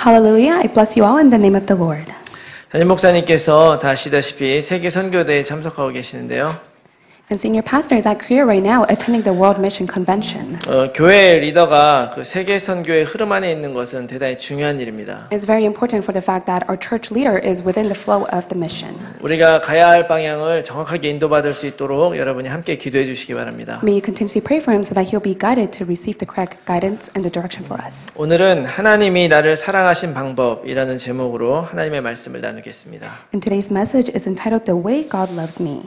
Hallelujah, I bless you all in the name of the Lord. 담임 목사님께서 다 아시다시피 세계 선교대에 참석하고 계시는데요. And senior pastor is at Korea right now attending the World Mission Convention. 교회 리더가 그 세계 선교의 흐름 안에 있는 것은 대단히 중요한 일입니다. It's very important for the fact that our church leader is within the flow of the mission. 우리가 가야 할 방향을 정확하게 인도받을 수 있도록 여러분이 함께 기도해 주시기 바랍니다. May you continuously pray for him so that he'll be guided to receive the correct guidance and the direction for us. 오늘은 하나님이 나를 사랑하신 방법이라는 제목으로 하나님의 말씀을 나누겠습니다. And today's message is entitled The Way God Loves Me.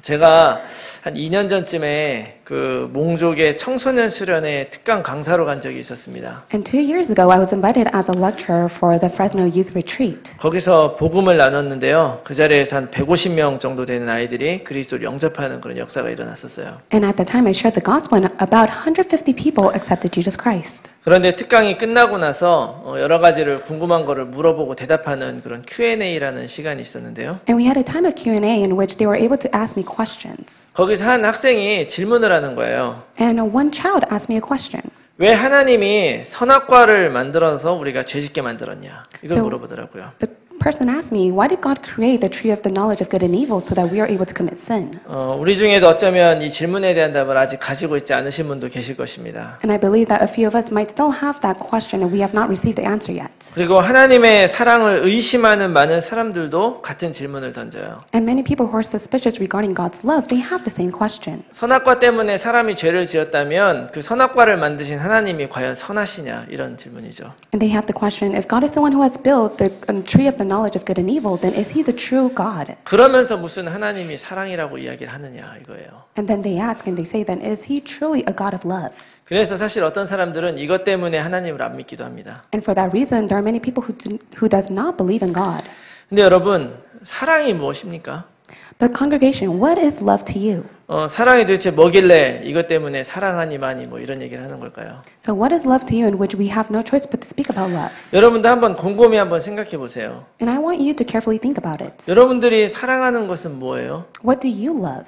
제가 한 2년 전쯤에 그 몽족의 청소년 수련회 특강 강사로 간 적이 있었습니다. And 2 years ago, I was invited as a lecturer for the Fresno Youth Retreat. 거기서 복음을 나눴는데요. 그 자리에서 한 150명 정도 되는 아이들이 그리스도를 영접하는 그런 역사가 일어났었어요. And at the time, I shared the gospel, and about 150 people accepted Jesus Christ. 그런데 특강이 끝나고 나서 여러 가지를 궁금한 거를 물어보고 대답하는 그런 Q&A라는 시간이 있었는데요. And we had a time of Q&A in which they were able to ask me questions. 거기서 한 학생이 질문을 하는 거예요. And one child asked me a question. 왜 하나님이 선악과를 만들어서 우리가 죄짓게 만들었냐? 이걸 물어보더라고요. The person asked me, why did God create the tree of the knowledge of good and evil so that we are able to commit sin? 우리 중에도 어쩌면 이 질문에 대한 답을 아직 가지고 있지 않으신 분도 계실 것입니다. And I believe that a few of us might still have that question and we have not received the answer yet. 그리고 하나님의 사랑을 의심하는 많은 사람들도 같은 질문을 던져요. And many people who are suspicious regarding God's love, they have the same question. 선악과 때문에 사람이 죄를 지었다면 그 선악과를 만드신 하나님이 과연 선하시냐? 이런 질문이죠. And they have the question, if God is the one who has built the tree of the knowledge of good and evil, then is he the true God? 그러면서 무슨 하나님이 사랑이라고 이야기를 하느냐 이거예요. And then they ask and they say, then is he truly a God of love? 그래서 사실 어떤 사람들은 이것 때문에 하나님을 안 믿기도 합니다. And for that reason, there are many people who does not believe in God. 근데 여러분, 사랑이 무엇입니까? But congregation, what is love to you? 사랑이 도대체 뭐길래 이것 때문에 사랑하니만이 뭐 이런 얘기를 하는 걸까요? So what is love to you in which we have no choice but to speak about love? 여러분도 한번 곰곰이 한번 생각해 보세요. And I want you to carefully think about it. 여러분들이 사랑하는 것은 뭐예요? What do you love?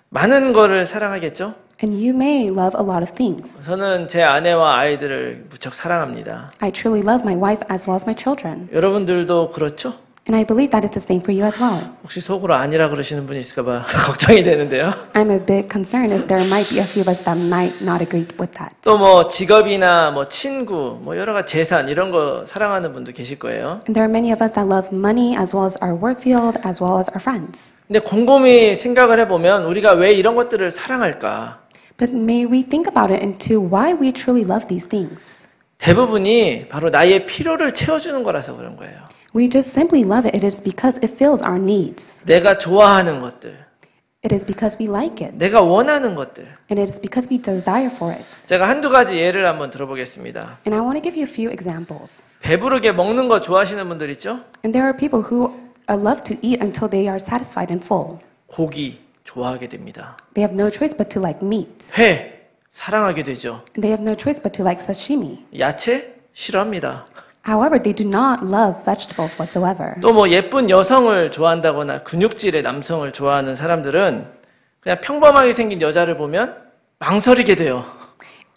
많은 거를 사랑하겠죠? And you may love a lot of things. 저는 제 아내와 아이들을 무척 사랑합니다. I truly love my wife as well as my children. 여러분들도 그렇죠? And I believe that it's the same for you as well. 혹시 속으로 아니라 그러시는 분이 있을까 봐 걱정이 되는데요. I'm a bit concerned if there might be a few of us that might not agree with that. 또 뭐 직업이나 뭐 친구, 뭐 여러 가지 재산 이런 거 사랑하는 분도 계실 거예요. And there are many of us that love money as well as our work field as well as our friends. 근데 곰곰이 생각을 해보면 우리가 왜 이런 것들을 사랑할까? But may we think about it into why we truly love these things. 대부분이 바로 나의 필요를 채워주는 거라서 그런 거예요. We just simply love it. It is because it fills our needs. 내가 좋아하는 것들, It is because we like it. 내가 원하는 것들. And it is because we desire for it. 제가 한두 가지 예를 한번 들어보겠습니다. And I want to give you a few examples. 배부르게 먹는 거 좋아하시는 분들 있죠? And there are people who love to eat until they are satisfied and full. 고기 좋아하게 됩니다. They have no choice but to like meat. 회 사랑하게 되죠. And they have no choice but to like sashimi. 야채 싫어합니다. However, they do not love vegetables whatsoever. 또 뭐 예쁜 여성을 좋아한다거나 근육질의 남성을 좋아하는 사람들은 그냥 평범하게 생긴 여자를 보면 망설이게 돼요.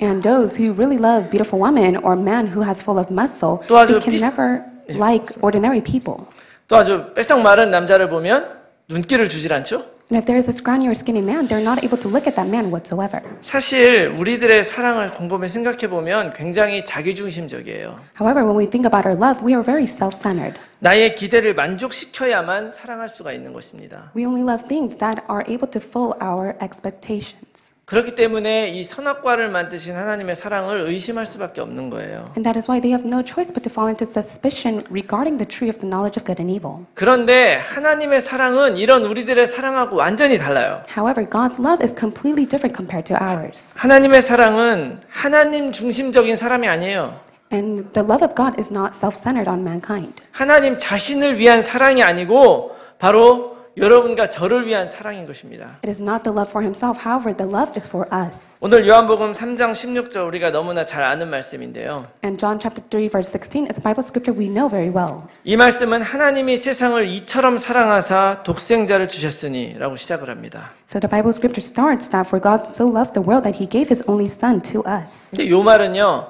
And those who really love beautiful women or man who has full of muscle, 또 아주 they can never like ordinary people. 또 아주 뺏석 마른 남자를 보면 눈길을 주질 않죠? And if there is a scrawny or skinny man, they're not able to look at that man whatsoever. 사실 우리들의 사랑을 곰곰이 생각해 보면 굉장히 자기중심적이에요. However, when we think about our love, we are very self-centered. 나의 기대를 만족시켜야만 사랑할 수가 있는 것입니다. We only love things that are able to fill our expectations. 그렇기 때문에 이 선악과를 만드신 하나님의 사랑을 의심할 수밖에 없는 거예요. And that is why they have no choice but to fall into suspicion regarding the tree of the knowledge of good and evil. 그런데 하나님의 사랑은 이런 우리들의 사랑하고 완전히 달라요. However, God's love is completely different compared to ours. 하나님의 사랑은 하나님 중심적인 사람이 아니에요. And the love of God is not self-centered on mankind. 하나님 자신을 위한 사랑이 아니고 바로 여러분과 저를 위한 사랑인 것입니다. It is not the love for himself. However, the love is for us. 오늘 요한복음 3장 16절 우리가 너무나 잘 아는 말씀인데요. And John chapter 3 verse 16 is a Bible scripture we know very well. 이 말씀은 하나님이 세상을 이처럼 사랑하사 독생자를 주셨으니 라고 시작을 합니다. So the Bible scripture starts that for God so loved the world that he gave his only son to us. 이 말은요.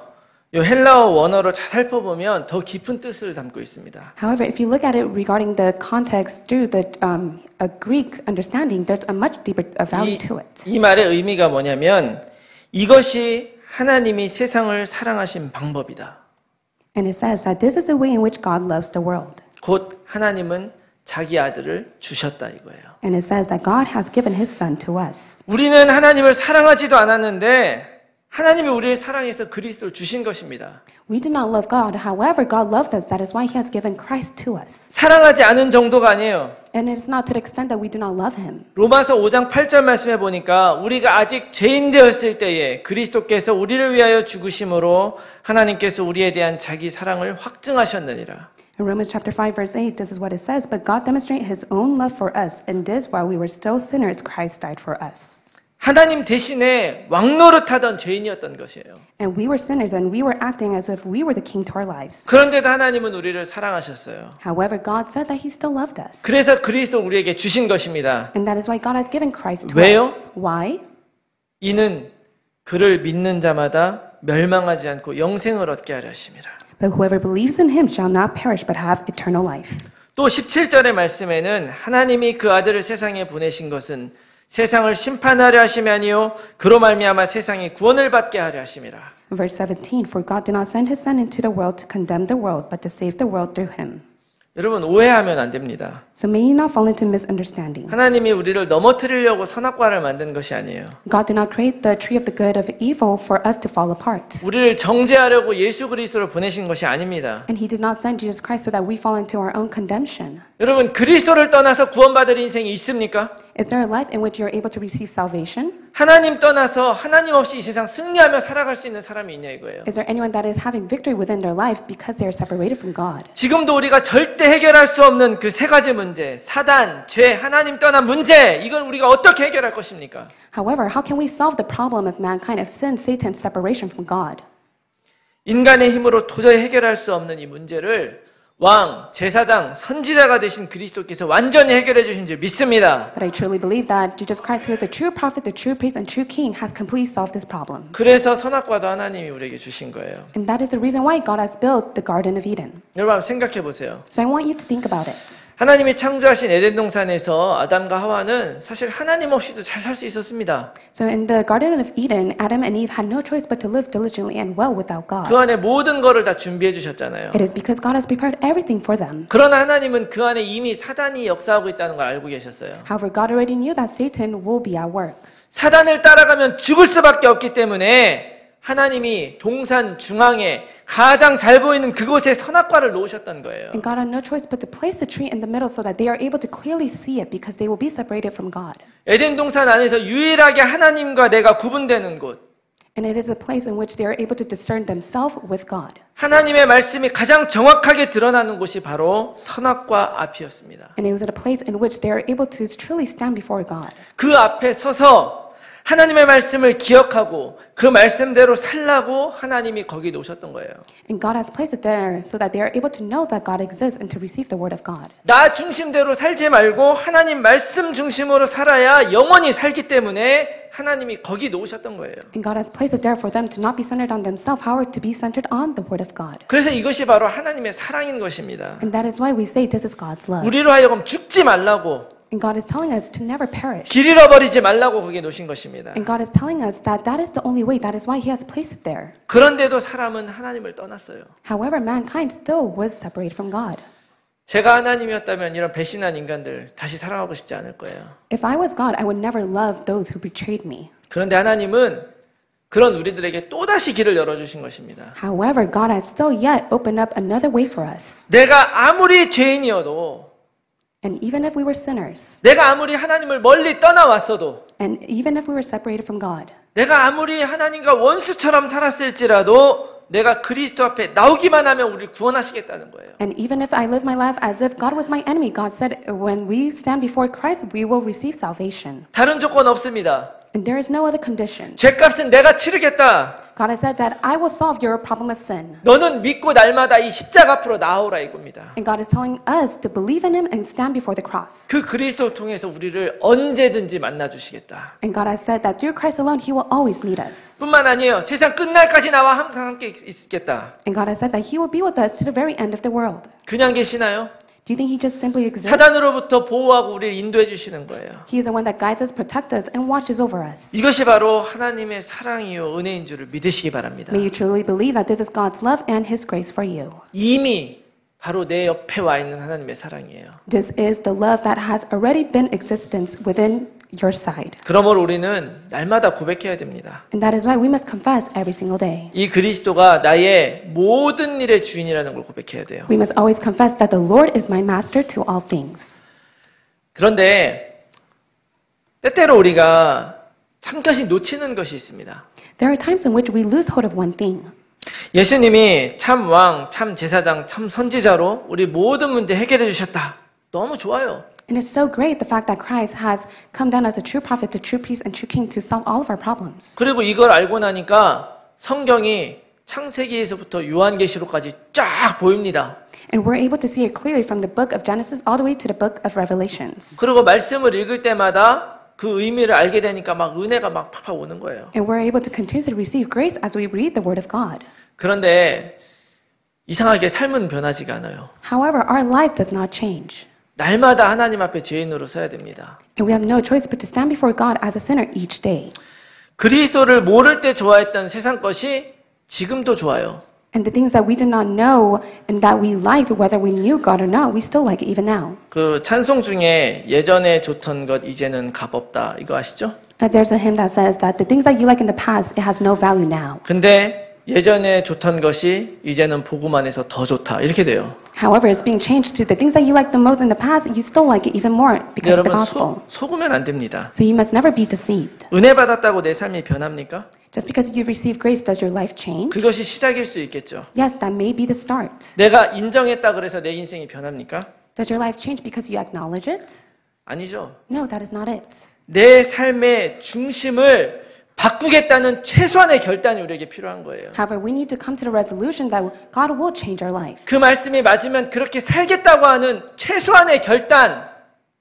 이 헬라어 원어로 잘 살펴보면 더 깊은 뜻을 담고 있습니다. However, if you look at it regarding the context through the a Greek understanding, there's a much deeper value to it. 이 말의 의미가 뭐냐면 이것이 하나님이 세상을 사랑하신 방법이다. And it says that this is the way in which God loves the world. 곧 하나님은 자기 아들을 주셨다 이거예요. And it says that God has given His Son to us. 우리는 하나님을 사랑하지도 않았는데 하나님이 우리를 사랑해서 그리스도를 주신 것입니다. We do not love God. However, God loved us. That is why He has given Christ to us. 사랑하지 않은 정도가 아니에요. And it is not to the extent that we do not love Him. 로마서 5장 8절 말씀해 보니까 우리가 아직 죄인 되었을 때에 그리스도께서 우리를 위하여 죽으심으로 하나님께서 우리에 대한 자기 사랑을 확증하셨느니라. In Romans chapter 5 verse 8, this is what it says, but God demonstrated His own love for us, and this while we were still sinners, Christ died for us. 하나님 대신에 왕노릇하던 죄인이었던 것이에요. And we were sinners, and we were acting as if we were the king to our lives. 그런데도 하나님은 우리를 사랑하셨어요. However, God said that He still loved us. 그래서 그리스도 우리에게 주신 것입니다. And that is why God has given Christ to 왜요? us. Why? 이는 그를 믿는 자마다 멸망하지 않고 영생을 얻게 하려 하심이라. But whoever believes in Him shall not perish but have eternal life. 또 17절의 말씀에는 하나님이 그 아들을 세상에 보내신 것은 세상을 심판하려 하심이 아니요 그로 말미암아 세상이 구원을 받게 하려 하심이라. Verse 17, for God did not send His Son into the world to condemn the world, but to save the world through Him. 여러분 오해하면 안 됩니다. So may you not fall into misunderstanding. 하나님이 우리를 넘어뜨리려고 선악과를 만든 것이 아니에요. God did not create the tree of the good of evil for us to fall apart. 우리를 정죄하려고 예수 그리스도를 보내신 것이 아닙니다. And He did not send Jesus Christ so that we fall into our own condemnation. 여러분 그리스도를 떠나서 구원받을 인생이 있습니까? Is there a life in which you're able to receive salvation? 하나님 떠나서 하나님 없이 이 세상 승리하며 살아갈 수 있는 사람이 있냐 이거예요. Is there anyone that is having victory within their life because they are separated from God? 지금도 우리가 절대 해결할 수 없는 그 세 가지 문제, 사단, 죄, 하나님 떠난 문제, 이걸 우리가 어떻게 해결할 것입니까? However, how can we solve the problem of mankind of sin, Satan, separation from God? 인간의 힘으로 도저히 해결할 수 없는 이 문제를 왕, 제사장, 선지자가 되신 그리스도께서 완전히 해결해 주신 줄 믿습니다. But I truly believe that Jesus Christ, who is the true prophet, the true priest, and true king, has completely solved this problem. 그래서 선악과도 하나님이 우리에게 주신 거예요. And that is the reason why God has built the Garden of Eden. 여러분 한번 생각해 보세요. So I want you to think about it. 하나님이 창조하신 에덴 동산에서 아담과 하와는 사실 하나님 없이도 잘 살 수 있었습니다. So in the Garden of Eden, Adam and Eve had no choice but to live diligently and well without God. 그 안에 모든 거를 다 준비해 주셨잖아요. It is because God has prepared everything for them. 그러나 하나님은 그 안에 이미 사단이 역사하고 있다는 걸 알고 계셨어요. However, God already knew that Satan will be at work. 사단을 따라가면 죽을 수밖에 없기 때문에 하나님이 동산 중앙에 가장 잘 보이는 그곳에 선악과를 놓으셨던 거예요. And God had no choice but to place the tree in the middle so that they are able to clearly see it because they will be separated from God. 에덴 동산 안에서 유일하게 하나님과 내가 구분되는 곳. And it is a place in which they are able to discern themselves with God. 하나님의 말씀이 가장 정확하게 드러나는 곳이 바로 선악과 앞이었습니다. And it was at a place in which they are able to truly stand before God. 그 앞에 서서 하나님의 말씀을 기억하고 그 말씀대로 살라고 하나님이 거기 놓으셨던 거예요. And God has placed it there so that they are able to know that God exists and to receive the word of God. 나 중심대로 살지 말고 하나님 말씀 중심으로 살아야 영원히 살기 때문에 하나님이 거기 놓으셨던 거예요. And God has placed it there for them to not be centered on themselves, however, to be centered on the word of God. 그래서 이것이 바로 하나님의 사랑인 것입니다. And that is why we say this is God's love. 우리로 하여금 죽지 말라고, And God is telling us to never perish. 길 잃어버리지 말라고 거기에 놓으신 것입니다. And God is telling us that that is the only way. That is why He has placed it there. 그런데도 사람은 하나님을 떠났어요. However, mankind still was separated from God. 제가 하나님이었다면 이런 배신한 인간들 다시 사랑하고 싶지 않을 거예요. If I was God, I would never love those who betrayed me. 그런데 하나님은 그런 우리들에게 또다시 길을 열어주신 것입니다. However, God has still yet opened up another way for us. 내가 아무리 죄인이어도, And even if we were sinners, 내가 아무리 하나님을 멀리 떠나왔어도, and even if we were separated from God, 내가 아무리 하나님과 원수처럼 살았을지라도 내가 그리스도 앞에 나오기만 하면 우리를 구원하시겠다는 거예요. and even if I live my life as if God was my enemy, God said, when we stand before Christ, we will receive salvation. 다른 조건 없습니다. And there is no other condition. 죄값은 내가 치르겠다. God has said that I will solve your problem of sin. 너는 믿고 날마다 이 십자가 앞으로 나오라 이겁니다. And God is telling us to believe in Him and stand before the cross. 그 그리스도를 통해서 우리를 언제든지 만나 주시겠다. And God has said that through Christ alone, He will always meet us. 뿐만 아니에요. 세상 끝날까지 나와 항상 함께 있겠다. And God has said that He will be with us to the very end of the world. 그냥 계시나요? Do you think He just simply exists? 사단으로부터 보호하고 우리를 인도해 주시는 거예요. He is the one that guides us, protects us, and watches over us. 이것이 바로 하나님의 사랑이요 은혜인 줄을 믿으시기 바랍니다. May you truly believe that this is God's love and His grace for you. 이미 바로 내 옆에 와 있는 하나님의 사랑이에요. This is the love that has already been existence within your side. 그러므로 우리는 날마다 고백해야 됩니다. And that is why we must confess every single day. 이 그리스도가 나의 모든 일의 주인이라는 걸 고백해야 돼요. We must always confess that the Lord is my master to all things. 그런데 때때로 우리가 잠깐씩 놓치는 것이 있습니다. There are times in which we lose hold of one thing. 예수님이 참 왕, 참 제사장, 참 선지자로 우리 모든 문제 해결해 주셨다. 너무 좋아요. And it's so great the fact that Christ has come down as a true prophet, the true priest, and true king to solve all of our problems. 그리고 이걸 알고 나니까 성경이 창세기에서부터 요한계시록까지 쫙 보입니다. And we're able to see it clearly from the book of Genesis all the way to the book of Revelations. 그리고 말씀을 읽을 때마다 그 의미를 알게 되니까 막 은혜가 막 팍팍 오는 거예요. And we're able to continuously receive grace as we read the Word of God. 그런데 이상하게 삶은 변하지가 않아요. However, our life does not change. 날마다 하나님 앞에 죄인으로 서야 됩니다. And we have no choice but to stand before God as a sinner each day. 그리스도를 모를 때 좋아했던 세상 것이 지금도 좋아요. And the things that we did not know and that we liked, whether we knew God or not, we still like it even now. 그 찬송 중에 예전에 좋던 것 이제는 값없다 이거 아시죠? There's a hymn that says that the things that you like in the past, it has no value now. 근데 예전에 좋던 것이 이제는 복음 안에서 더 좋다 이렇게 돼요. However, it's being changed to the things that you liked the most in the past, you still like it even more because of the 여러분 gospel. 속으면 안 됩니다. So you must never be deceived. 은혜 받았다고 내 삶이 변합니까? Just because you receive grace, does your life change? 그것이 시작일 수 있겠죠. Yes, that may be the start. 내가 인정했다 그래서 내 인생이 변합니까? Does your life change because you acknowledge it? 아니죠. No, that is not it. 내 삶의 중심을 바꾸겠다는 최소한의 결단이 우리에게 필요한 거예요. However, we need to come to the resolution that God will change our life. 그 말씀이 맞으면 그렇게 살겠다고 하는 최소한의 결단,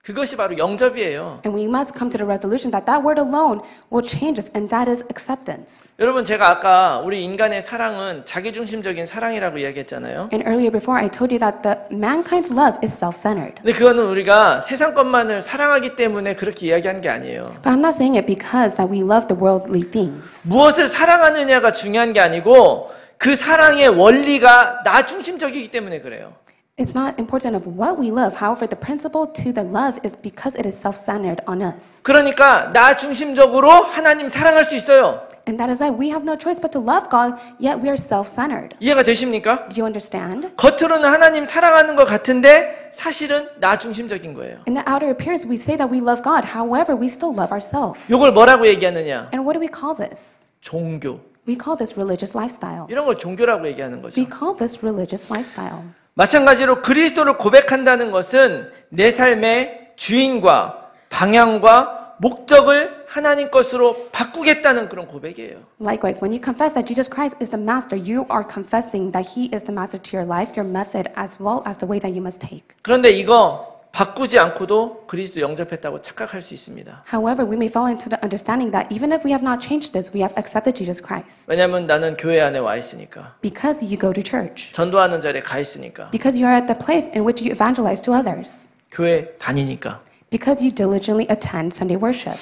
그것이 바로 영접이에요. And we must come to the resolution that that word alone will change us, and that is acceptance. 여러분 제가 아까 우리 인간의 사랑은 자기중심적인 사랑이라고 이야기했잖아요. And earlier before I told you that the mankind's love is self-centered. 근데 그거는 우리가 세상 것만을 사랑하기 때문에 그렇게 이야기하는 게 아니에요. But I'm not saying it because that we love the worldly things. 무엇을 사랑하느냐가 중요한 게 아니고 그 사랑의 원리가 나 중심적이기 때문에 그래요. It's not important of what we love. However, the principle to the love is because it is self-centered on us. 그러니까 나 중심적으로 하나님 사랑할 수 있어요. And that is why we have no choice but to love God, yet we are self-centered. 이해가 되십니까? Do you understand? 겉으로는 하나님 사랑하는 것 같은데 사실은 나 중심적인 거예요. In the outer appearance, we say that we love God. However, we still love ourselves. 이걸 뭐라고 얘기하느냐? And what do we call this? 종교. We call this religious lifestyle. 이런 걸 종교라고 얘기하는 거죠. We call this religious lifestyle. 마찬가지로 그리스도를 고백한다는 것은 내 삶의 주인과 방향과 목적을 하나님 것으로 바꾸겠다는 그런 고백이에요. Likewise, when you confess that Jesus Christ is the master, you are confessing that He is the master to your life, your method, as well as the way that you must take. 그런데 이거 바꾸지 않고도 그리스도 영접했다고 착각할 수 있습니다. However, we may fall into the understanding that even if we have not changed this, we have accepted Jesus Christ. 왜냐하면 나는 교회 안에 와 있으니까. Because you go to church. 전도하는 자리에 가 있으니까. Because you are at the place in which you evangelize to others. 교회 다니니까. Because you diligently attend Sunday worship.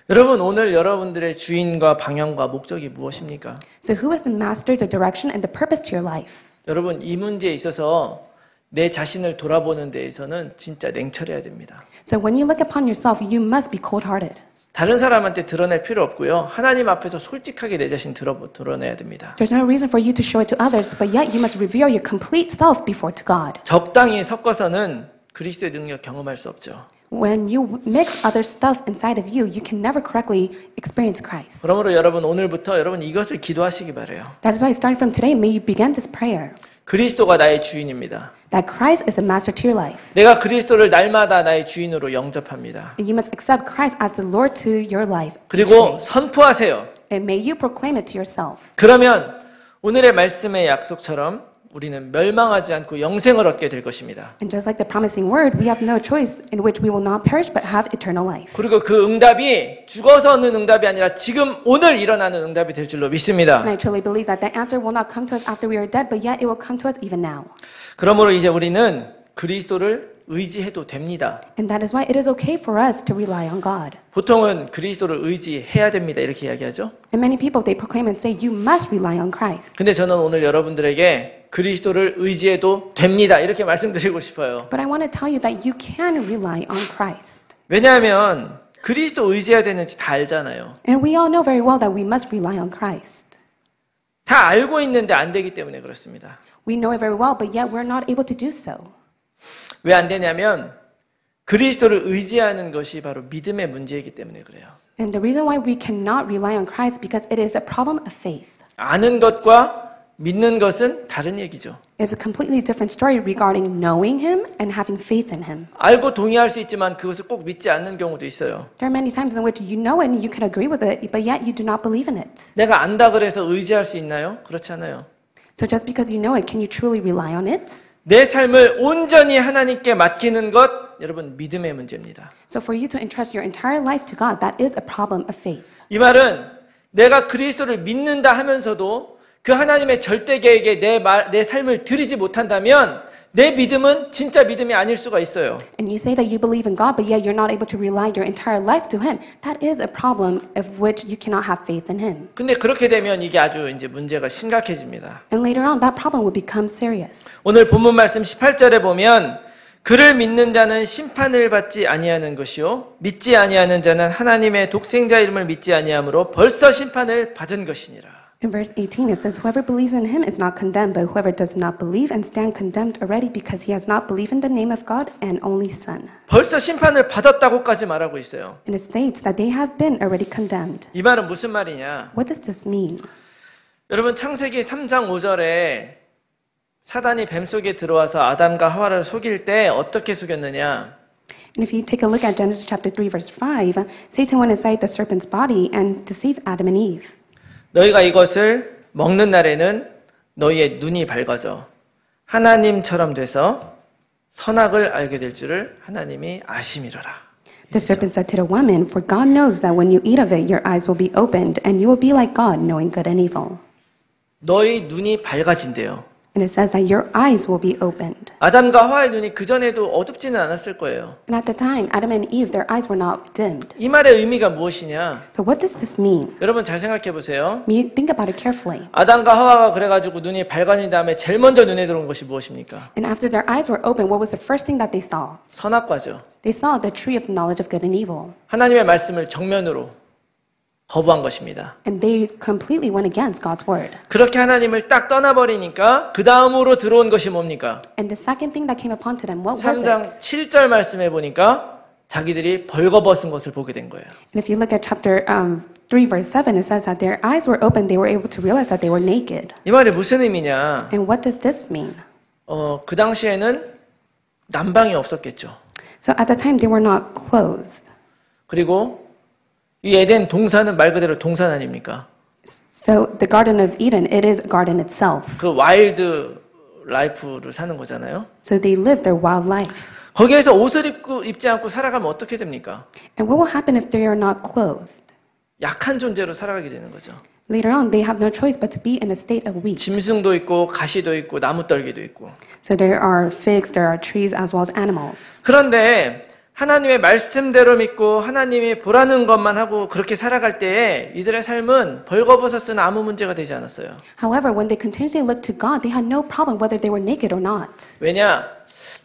여러분 오늘 여러분들의 주인과 방향과 목적이 무엇입니까? So who is the master, the direction, and the purpose to your life? 여러분 이 문제에 있어서 내 자신을 돌아보는 데에서는 진짜 냉철해야 됩니다. So when you look upon yourself, you must be cold-hearted. 다른 사람한테 드러낼 필요 없고요. 하나님 앞에서 솔직하게 내 자신 드러내야 됩니다. There's no reason for you to show it to others, but yet you must reveal your complete self before to God. 적당히 섞어서는 그리스도의 능력 경험할 수 없죠. When you mix other stuff inside of you, you can never correctly experience Christ. 그러므로 여러분 오늘부터 여러분 이것을 기도하시기 바래요. That is why starting from today, may you begin this prayer. 그리스도가 나의 주인입니다. that Christ is the master to your life. 내가 그리스도를 날마다 나의 주인으로 영접합니다. And you must accept Christ as the Lord to your life. each 그리고 day. 선포하세요. And may you proclaim it to yourself. 그러면 오늘의 말씀의 약속처럼 우리는 멸망하지 않고 영생을 얻게 될 것입니다. And just like the promising word, we have no choice in which we will not perish but have eternal life. 그리고 그 응답이 죽어서 얻는 응답이 아니라 지금 오늘 일어나는 응답이 될 줄로 믿습니다. And I truly believe that that answer will not come to us after we are dead, but yet it will come to us even now. 그러므로 이제 우리는 그리스도를 의지해도 됩니다. And that is why it is okay for us to rely on God. 보통은 그리스도를 의지해야 됩니다. 이렇게 이야기하죠. And many people, they proclaim and say, you must rely on Christ. 근데 저는 오늘 여러분들에게 그리스도를 의지해도 됩니다. 이렇게 말씀드리고 싶어요. But I want to tell you that you can rely on Christ. 왜냐하면 그리스도 의지해야 되는지 다 알잖아요. And we all know very well that we must rely on Christ. 다 알고 있는데 안 되기 때문에 그렇습니다. We know it very well, but yet we're not able to do so. 왜 안 되냐면 그리스도를 의지하는 것이 바로 믿음의 문제이기 때문에 그래요. And the reason why we cannot rely on Christ because it is a problem of faith. 아는 것과 믿는 것은 다른 얘기죠. It's a completely different story regarding knowing Him and having faith in Him. 알고 동의할 수 있지만 그것을 꼭 믿지 않는 경우도 있어요. There are many times in which you know it and you can agree with it, but yet you do not believe in it. 내가 안다 그래서 의지할 수 있나요? 그렇지 않아요. So just because you know it, can you truly rely on it? 내 삶을 온전히 하나님께 맡기는 것, 여러분 믿음의 문제입니다. So for you to entrust your entire life to God, that is a problem of faith. 이 말은 내가 그리스도를 믿는다 하면서도 그 하나님의 절대 계획에 내 삶을 드리지 못한다면 내 믿음은 진짜 믿음이 아닐 수가 있어요. And you say that you believe in God, but yet you're not able to rely your entire life to Him. That is a problem of which you cannot have faith in Him. 근데 그렇게 되면 이게 아주 이제 문제가 심각해집니다. And later on, that problem will become serious. 오늘 본문 말씀 18절에 보면 그를 믿는 자는 심판을 받지 아니하는 것이요 믿지 아니하는 자는 하나님의 독생자 이름을 믿지 아니하므로 벌써 심판을 받은 것이니라. In verse 18, it says, whoever believes in Him is not condemned, but whoever does not believe and stand condemned already because he has not believed in the name of God and only Son. 벌써 심판을 받았다고까지 말하고 있어요. And it states that they have been already condemned. 이 말은 무슨 말이냐? What does this mean? 여러분 창세기 3장 5절에 사단이 뱀 속에 들어와서 아담과 하와를 속일 때 어떻게 속였느냐? And if you take a look at Genesis chapter 3, verse 5, Satan went inside the serpent's body and deceived Adam and Eve. 너희가 이것을 먹는 날에는 너희의 눈이 밝아져 하나님처럼 돼서 선악을 알게 될 줄을 하나님이 아심이로라. The serpent said to the woman, for God knows that when you eat of it, your eyes will be opened, and you will be like God, knowing good and evil. 너희 눈이 밝아진대요. And it says that your eyes will be opened. 아담과 하와의 눈이 그전에도 어둡지는 않았을 거예요. And at the time, Adam and Eve, their eyes were not dimmed. 이 말의 의미가 무엇이냐? But what does this mean? 여러분 잘 생각해 보세요. You think about it carefully. 아담과 하와가 그래가지고 눈이 밝아진 다음에 제일 먼저 눈에 들어온 것이 무엇입니까? And after their eyes were opened, what was the first thing that they saw? 선악과죠. They saw the tree of the knowledge of good and evil. 하나님의 말씀을 정면으로 거부한 것입니다. And they completely went against God's word. 그렇게 하나님을 딱 떠나버리니까 그 다음으로 들어온 것이 뭡니까? And the second thing that came upon to them, what was 3장 it? 7절 말씀해 보니까 자기들이 벌거벗은 것을 보게 된 거예요. And if you look at chapter 3, verse 7, it says that their eyes were open, they were able to realize that they were naked. 이 말이 무슨 의미냐? And what does this mean? 그 당시에는 난방이 없었겠죠. So at the time, they were not clothed. 그리고 이 에덴 동산은 말 그대로 동산 아닙니까? So the Garden of Eden, it is a garden itself. 그 와일드 라이프를 사는 거잖아요. So they lived their wild life. 거기에서 옷을 입지 않고 살아가면 어떻게 됩니까? And what will happen if they are not clothed? 약한 존재로 살아가게 되는 거죠. Later on, they have no choice but to be in a state of weak. 짐승도 있고 가시도 있고 나무떨기도 있고. So there are figs, there are trees, as well as animals. 그런데 하나님의 말씀대로 믿고 하나님이 보라는 것만 하고 그렇게 살아갈 때에 이들의 삶은 벌거벗었으나 아무 문제가 되지 않았어요. However, when they continuously looked to God, they had no problem whether they were naked or not. 왜냐?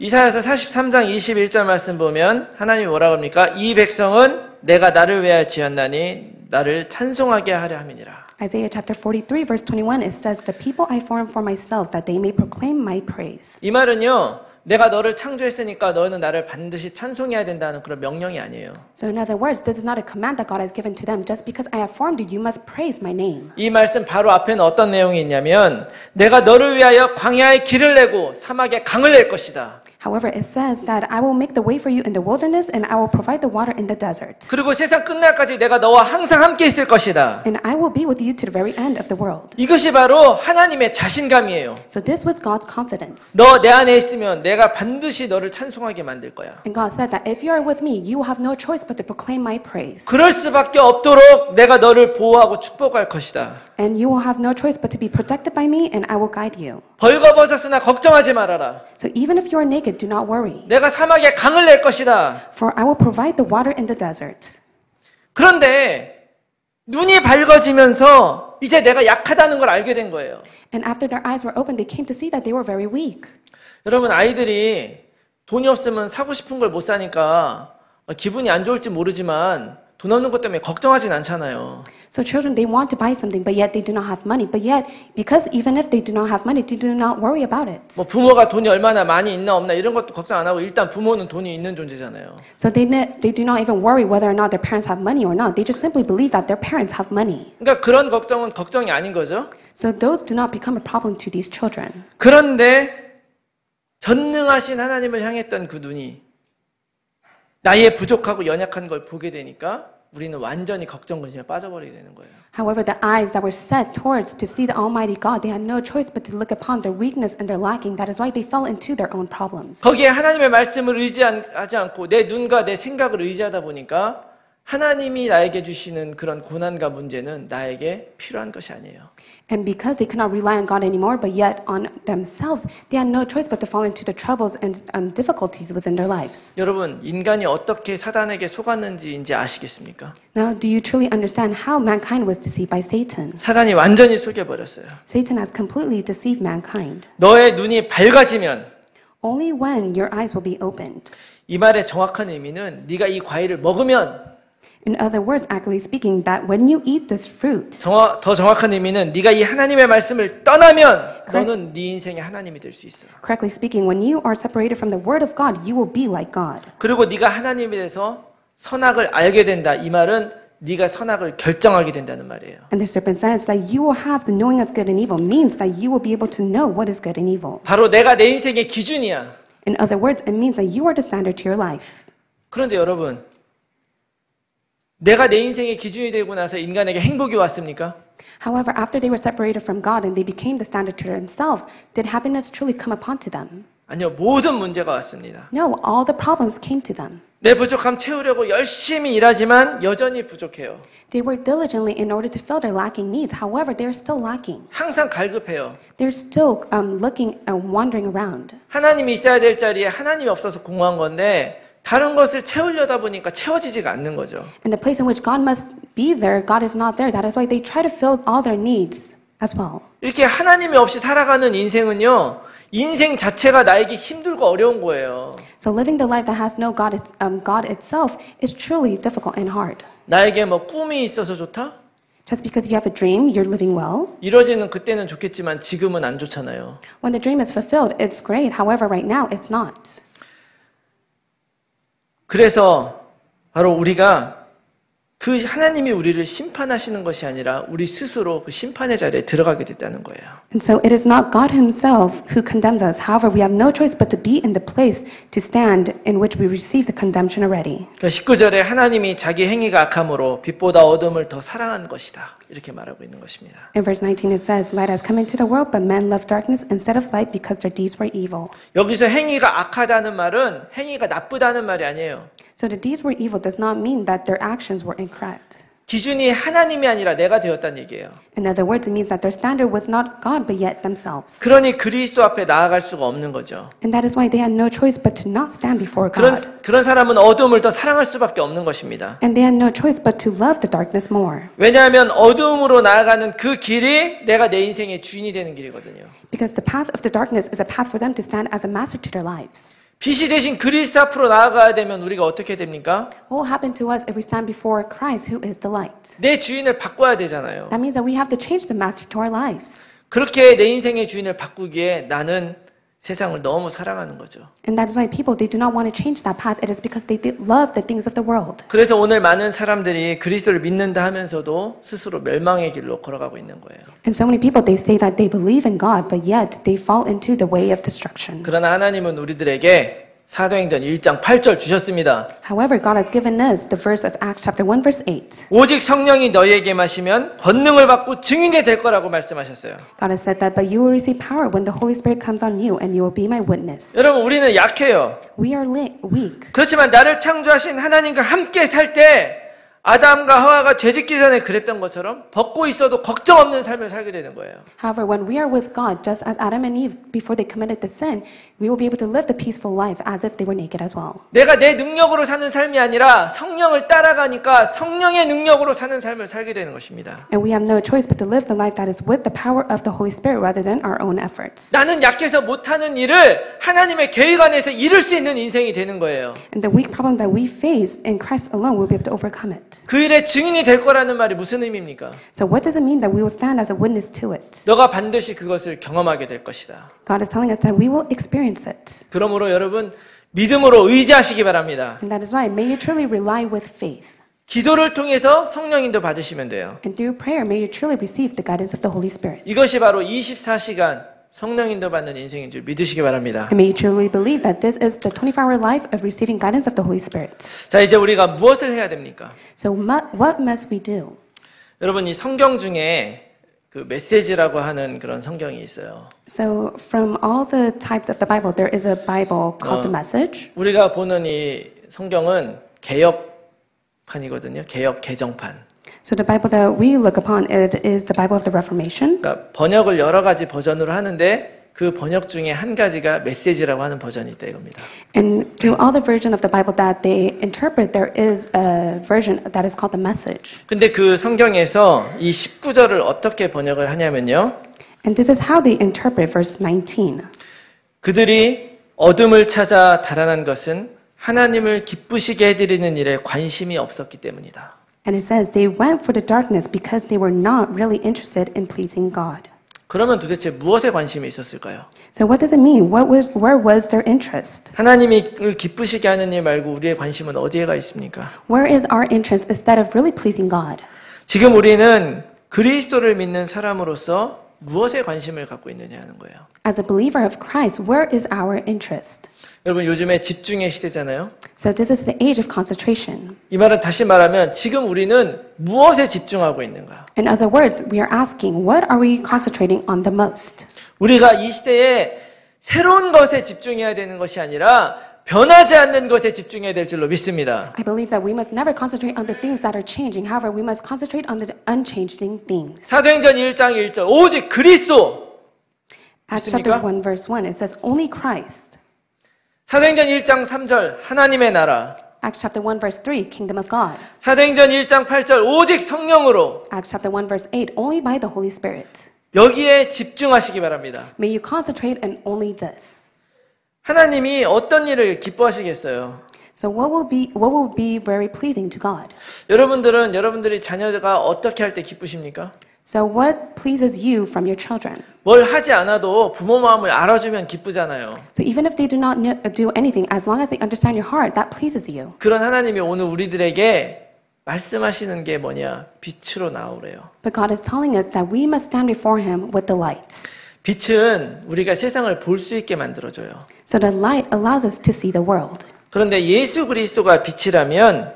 이사야서 43장 21절 말씀 보면 하나님이 뭐라고 합니까? 이 백성은 내가 나를 위하여 지었나니 나를 찬송하게 하려 함이니라. Isaiah chapter 43, verse 21, it says, the people I formed for myself, that they may proclaim my praise. 이 말은요. 내가 너를 창조했으니까 너는 나를 반드시 찬송해야 된다는 그런 명령이 아니에요. So in other words, this is not a command that God has given to them. Just because I have formed you, you must praise my name. 이 말씀 바로 앞에는 어떤 내용이 있냐면 내가 너를 위하여 광야에 길을 내고 사막에 강을 낼 것이다. However, it says that I will make the way for you in the wilderness and I will provide the water in the desert. 그리고 세상 끝날까지 내가 너와 항상 함께 있을 것이다. And I will be with you to the very end of the world. 이것이 바로 하나님의 자신감이에요. So this was God's confidence. 너 내 안에 있으면 내가 반드시 너를 찬송하게 만들 거야. And God said that if you are with me, you will have no choice but to proclaim my praise. 그럴 수밖에 없도록 내가 너를 보호하고 축복할 것이다. And you will have no choice but to be protected by me and I will guide you. 벌거벗었으나 걱정하지 말아라. So even if you are naked, do not worry. 내가 사막에 강을 낼 것이다. For I will provide the water in the desert. 그런데 눈이 밝아지면서 이제 내가 약하다는 걸 알게 된 거예요. And after their eyes were opened, they came to see that they were very weak. 여러분 아이들이 돈이 없으면 사고 싶은 걸 못 사니까 기분이 안 좋을지 모르지만 돈 없는 것 때문에 걱정하진 않잖아요. So children, they want to buy something, but yet they do not have money. But yet, because even if they do not have money, they do not worry about it. 뭐 부모가 돈이 얼마나 많이 있나 없나 이런 것도 걱정 안 하고 일단 부모는 돈이 있는 존재잖아요. So they do not even worry whether or not their parents have money or not. They just simply believe that their parents have money. 그러니까 그런 걱정은 걱정이 아닌 거죠. So those do not become a problem to these children. 그런데 전능하신 하나님을 향했던 그 눈이 나의 부족하고 연약한 걸 보게 되니까 우리는 완전히 걱정 근심에 빠져버리게 되는 거예요. However, the eyes that were set towards to see the Almighty God, they had no choice but to look upon their weakness and their lacking. That is why they fell into their own problems. 거기에 하나님의 말씀을 의지하지 않고 내 눈과 내 생각을 의지하다 보니까 하나님이 나에게 주시는 그런 고난과 문제는 나에게 필요한 것이 아니에요. And because they could not rely on God anymore, but yet on themselves, they had no choice but to fall into the troubles and difficulties within their lives. 여러분, 인간이 어떻게 사단에게 속았는지 이제 아시겠습니까? Now, do you truly understand how mankind was deceived by Satan? 사단이 완전히 속여버렸어요. Satan has completely deceived mankind. 너의 눈이 밝아지면 Only when your eyes will be opened. 이 말의 정확한 의미는 네가 이 과일을 먹으면 In other words, accurately speaking, that when you eat this fruit, 더 정확한 의미는 네가 이 하나님의 말씀을 떠나면 너는 네 인생의 하나님이 될 수 있어요. correctly speaking, when you are separated from the Word of God, you will be like God. 그리고 네가 하나님에 대해서 선악을 알게 된다. 이 말은 네가 선악을 결정하게 된다는 말이에요. And the serpent says that you will have the knowing of good and evil, means that you will be able to know what is good and evil. 바로 내가 내 인생의 기준이야. In other words, it means that you are the standard to your life. 그런데 여러분, 내가 내 인생의 기준이 되고 나서 인간에게 행복이 왔습니까? However, after they were separated from God and they became the standard to themselves, did happiness truly come upon to them? 아니요, 모든 문제가 왔습니다. No, all the problems came to them. 내 부족함 채우려고 열심히 일하지만 여전히 부족해요. They work diligently in order to fill their lacking needs. However, they are still lacking. 항상 갈급해요. They're still looking and wandering around. 하나님이 있어야 될 자리에 하나님이 없어서 공허한 건데 다른 것을 채우려다 보니까 채워지지가 않는 거죠. In the place in which God must be there, God is not there. That is why they try to fill all their needs as well. 이렇게 하나님이 없이 살아가는 인생은요, 인생 자체가 나에게 힘들고 어려운 거예요. So living the life that has no God, God itself is truly difficult and hard. 나에게 뭐 꿈이 있어서 좋다? Just because you have a dream, you're living well. 이루어지는 그때는 좋겠지만 지금은 안 좋잖아요. When the dream is fulfilled, it's great. However, right now, it's not. 그래서 바로 우리가 그 하나님이 우리를 심판하시는 것이 아니라 우리 스스로 그 심판의 자리에 들어가게 됐다는 거예요. And so it is not God himself who condemns us. However, we have no choice but to be in the place to stand in which we receive the condemnation already. 19절에 하나님이 자기 행위가 악함으로 빛보다 어둠을 더 사랑한 것이다. 이렇게 말하고 있는 것입니다. In verse 19 it says, Light has come into the world, but men loved darkness instead of light because their deeds were evil. 여기서 행위가 악하다는 말은 행위가 나쁘다는 말이 아니에요. So the deeds were evil does not mean that their actions were incorrect. 기준이 하나님이 아니라 내가 되었다는 얘기예요. In other words, it means that their standard was not God, but yet themselves. 그러니 그리스도 앞에 나아갈 수가 없는 거죠. And that is why they had no choice but to not stand before God. 그런 사람은 어둠을 더 사랑할 수밖에 없는 것입니다. And they had no choice but to love the darkness more. 왜냐하면 어둠으로 나아가는 그 길이 내가 내 인생의 주인이 되는 길이거든요. Because the path of the darkness is a path for them to stand as a master to their lives. 빛이 대신 그리스도 앞으로 나아가야 되면 우리가 어떻게 됩니까? What will happen to us if we stand before Christ, who is the light? 내 주인을 바꿔야 되잖아요. That means that we have to change the master to our lives. 그렇게 내 인생의 주인을 바꾸기에 나는 세상을 너무 사랑하는 거죠. And that is why people, they do not want to change that path. It is because they love the things of the world. 그래서 오늘 많은 사람들이 그리스도를 믿는다 하면서도 스스로 멸망의 길로 걸어가고 있는 거예요. And so many people, they say that they believe in God, but yet they fall into the way of destruction. 그러나 하나님은 우리들에게 사도행전 1장 8절 주셨습니다. However, God has given us the verse of Acts chapter 1 verse 8. 오직 성령이 너희에게 마시면 권능을 받고 증인이 될 거라고 말씀하셨어요. God has said that, but you will receive power when the Holy Spirit comes on you, and you will be my witness. 여러분, 우리는 약해요. We are weak. 그렇지만 나를 창조하신 하나님과 함께 살 때 아담과 하와가 죄짓기 전에 그랬던 것처럼 벗고 있어도 걱정 없는 삶을 살게 되는 거예요. However, when we are with God, just as Adam and Eve before they committed the sin, we will be able to live the peaceful life as if they were naked as well. 내가 내 능력으로 사는 삶이 아니라 성령을 따라가니까 성령의 능력으로 사는 삶을 살게 되는 것입니다. And we have no choice but to live the life that is with the power of the Holy Spirit rather than our own efforts. 나는 약해서 못하는 일을 하나님의 계획 안에서 이룰 수 있는 인생이 되는 거예요. And the weak problem that we face in Christ alone, we'll be able to overcome it. 그 일의 증인이 될 거라는 말이 무슨 의미입니까? So what does it mean that we will stand as a witness to it? 너가 반드시 그것을 경험하게 될 것이다. God is telling us that we will experience it. 그러므로 여러분 믿음으로 의지하시기 바랍니다. And that is why may you truly rely with faith. 기도를 통해서 성령인도 받으시면 돼요. And through prayer may you truly receive the guidance of the Holy Spirit. 이것이 바로 24시간 성령인도 받는 인생인 줄 믿으시기 바랍니다. And may you truly believe that this is the 24-hour life of receiving guidance of the Holy Spirit. 자, 이제 우리가 무엇을 해야 됩니까? So what must we do? 여러분, 이 성경 중에 그 메시지라고 하는 그런 성경이 있어요. So from all the types of the Bible, there is a Bible called the Message. 우리가 보는 이 성경은 개역판이거든요. 개역 개정판. So the Bible that we look upon, it is the Bible of the Reformation. 그러니까 번역을 여러 가지 버전으로 하는데 그 번역 중에 한 가지가 메시지라고 하는 버전이 있다 이겁니다. And through all the version of the Bible that they interpret, there is a version that is called the Message. 근데 그 성경에서 이 19절을 어떻게 번역을 하냐면요. And this is how they interpret verse 19. 그들이 어둠을 찾아 달아난 것은 하나님을 기쁘시게 해드리는 일에 관심이 없었기 때문이다. And it says they went for the darkness because they were not really interested in pleasing God. 그러면 도대체 무엇에 관심이 있었을까요? So what does it mean? Where was their interest? 하나님을 기쁘시게 하는 일 말고 우리의 관심은 어디에가 있습니까? Where is our interest instead of really pleasing God? 지금 우리는 그리스도를 믿는 사람으로서 무엇에 관심을 갖고 있느냐 하는 거예요. As a believer of Christ, where is our interest? 여러분 요즘에 집중의 시대잖아요. So this is the age of concentration. 이 말은 다시 말하면 지금 우리는 무엇에 집중하고 있는가? In other words, we are asking, what are we concentrating on the most? 우리가 이 시대에 새로운 것에 집중해야 되는 것이 아니라 변하지 않는 것에 집중해야 될 줄로 믿습니다. I believe that we must never concentrate on the things that are changing. However, we must concentrate on the unchanging things. 사도행전 1장 1절 오직 그리스도 Acts 믿습니까? chapter 1 verse 1, it says only Christ. 사도행전 1장 3절 하나님의 나라 Acts chapter 1 verse 3, kingdom of God. 사도행전 1장 8절 오직 성령으로 Acts chapter 1 verse 8, only by the Holy Spirit. 여기에 집중하시기 바랍니다. May you concentrate on only this. 하나님이 어떤 일을 기뻐하시겠어요? So what will be very pleasing to God? 여러분들은 여러분들이 자녀가 어떻게 할 때 기쁘십니까? So what pleases you from your children? 뭘 하지 않아도 부모 마음을 알아주면 기쁘잖아요. So even if they do not do anything, as long as they understand your heart, that pleases you. 그런 하나님이 오늘 우리들에게 말씀하시는 게 뭐냐? 빛으로 나오래요. But God is telling us that we must stand before Him with the light. 빛은 우리가 세상을 볼 수 있게 만들어줘요. So the light allows us to see the world. 그런데 예수 그리스도가 빛이라면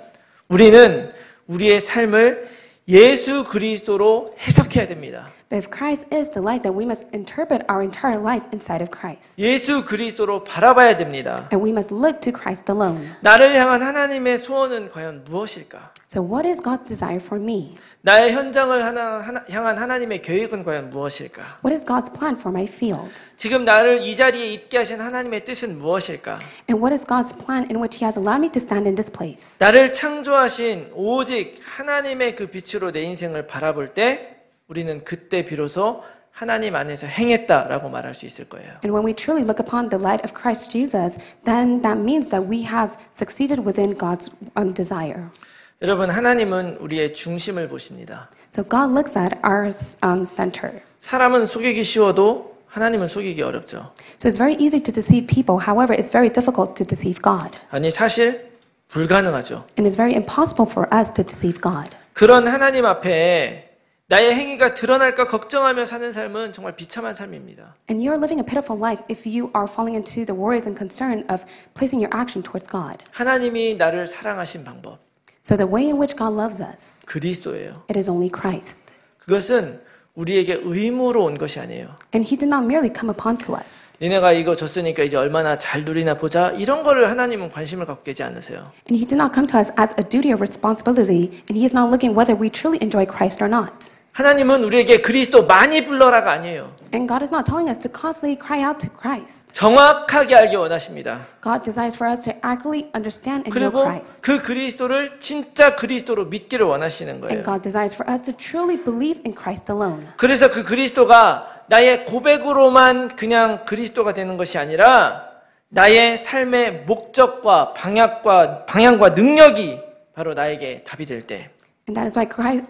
우리는 우리의 삶을 예수 그리스도로 해석해야 됩니다. But if Christ is the light, then we must interpret our entire life inside of Christ. 예수 그리스도로 바라봐야 됩니다. And we must look to Christ alone. 나를 향한 하나님의 소원은 과연 무엇일까? So what is God's desire for me? 나의 현장을 향한 하나님의 계획은 과연 무엇일까? What is God's plan for my field? 지금 나를 이 자리에 있게 하신 하나님의 뜻은 무엇일까? And what is God's plan in which He has allowed me to stand in this place? 나를 창조하신 오직 하나님의 그 빛으로 내 인생을 바라볼 때 우리는 그때 비로소 하나님 안에서 행했다라고 말할 수 있을 거예요. And when we truly look upon the light of Christ Jesus, then that means that we have succeeded within God's desire. 여러분 하나님은 우리의 중심을 보십니다. So God looks at our center. 사람은 속이기 쉬워도 하나님은 속이기 어렵죠. So it's very easy to deceive people. However, it's very difficult to deceive God. 아니 사실 불가능하죠. And it's very impossible for us to deceive God. 그런 하나님 앞에 나의 행위가 드러날까 걱정하며 사는 삶은 정말 비참한 삶입니다. And you're living a pitiful life if you are falling into the worries and concern of placing your action towards God. 하나님이 나를 사랑하신 방법, So the way in which God loves us, 그리스도예요. it is only Christ. 그것은 우리에게 의무로 온 것이 아니에요. And he did not merely come upon to us. 니네가 이거 줬으니까 이제 얼마나 잘 누리나 보자. 이런 거를 하나님은 관심을 갖고 계지 않으세요. And he did not come to us as a duty or responsibility, and he is not looking whether we truly enjoy Christ or not. 하나님은 우리에게 그리스도 많이 불러라가 아니에요. And God is not telling us to constantly cry out to Christ. 정확하게 알기 원하십니다. God desires for us to accurately understand and know 그리고 Christ. 그 그리스도를 진짜 그리스도로 믿기를 원하시는 거예요. And God desires for us to truly believe in Christ alone. 그래서 그 그리스도가 나의 고백으로만 그냥 그리스도가 되는 것이 아니라 나의 삶의 목적과 방향과 능력이 바로 나에게 답이 될 때 And that is why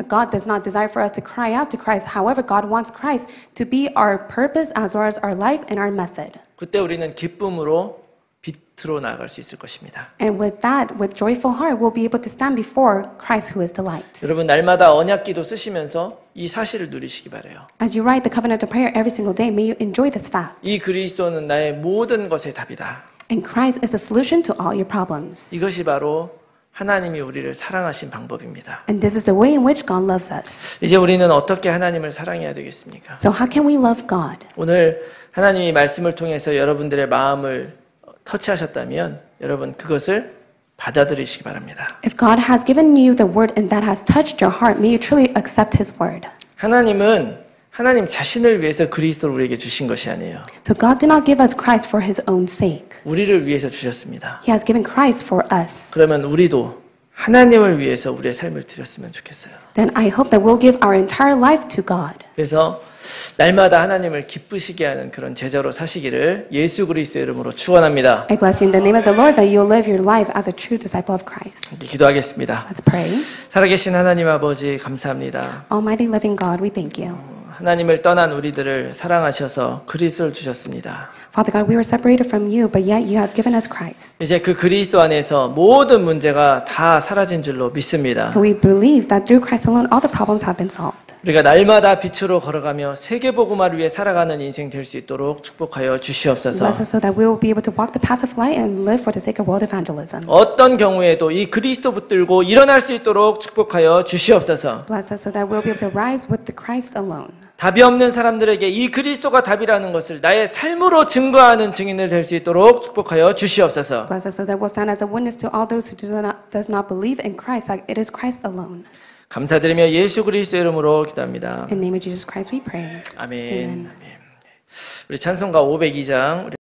God does not desire for us to cry out to Christ. However, God wants Christ to be our purpose as well as our life and our method. 그때 우리는 기쁨으로 빛으로 나아갈 수 있을 것입니다. And with that, with joyful heart, we'll be able to stand before Christ who is the light. 여러분 날마다 언약기도 쓰시면서 이 사실을 누리시기 바라요. As you write the covenant of prayer every single day, may you enjoy this fact. 이 그리스도는 나의 모든 것의 답이다. And Christ is the solution to all your problems. 이것이 바로 하나님이 우리를 사랑하신 방법입니다. And this is the way in which God loves us. 이제 우리는 어떻게 하나님을 사랑해야 되겠습니까? So how can we love God? 오늘 하나님이 말씀을 통해서 여러분들의 마음을 터치하셨다면 여러분 그것을 받아들이시기 바랍니다. If God has given you the word and that has touched your heart, may you truly accept His word. 하나님 자신을 위해서 그리스도를 우리에게 주신 것이 아니에요. So God did not give us Christ for His own sake. 우리를 위해서 주셨습니다. He has given Christ for us. 그러면 우리도 하나님을 위해서 우리의 삶을 드렸으면 좋겠어요. Then I hope that we'll give our entire life to God. 그래서 날마다 하나님을 기쁘시게 하는 그런 제자로 사시기를 예수 그리스도의 이름으로 축원합니다. I bless you in the name of the Lord that you'll live your life as a true disciple of Christ. 기도하겠습니다. Let's pray. 살아계신 하나님 아버지 감사합니다. Almighty living God, we thank you. 하나님을 떠난 우리들을 사랑하셔서 그리스도를 주셨습니다. Father God, we were separated from you, but yet you have given us Christ. 이제 그 그리스도 안에서 모든 문제가 다 사라진 줄로 믿습니다. We believe that through Christ alone, all the problems have been solved. 우리가 날마다 빛으로 걸어가며 세계복음화를 위해 살아가는 인생 될 수 있도록 축복하여 주시옵소서. Bless us so that we will be able to walk the path of light and live for the sake of world evangelism. 어떤 경우에도 이 그리스도 붙들고 일어날 수 있도록 축복하여 주시옵소서. Bless us so that we'll be able to rise with the Christ alone. 답이 없는 사람들에게 이 그리스도가 답이라는 것을 나의 삶으로 증거하는 증인을 될 수 있도록 축복하여 주시옵소서. Bless us so that we'll stand as a witness to all those who does not believe in Christ, like it is Christ alone. 감사드리며 예수 그리스도 이름으로 기도합니다. In the name of Jesus Christ we pray. 아멘. Amen. 아멘. 우리 찬송가 502장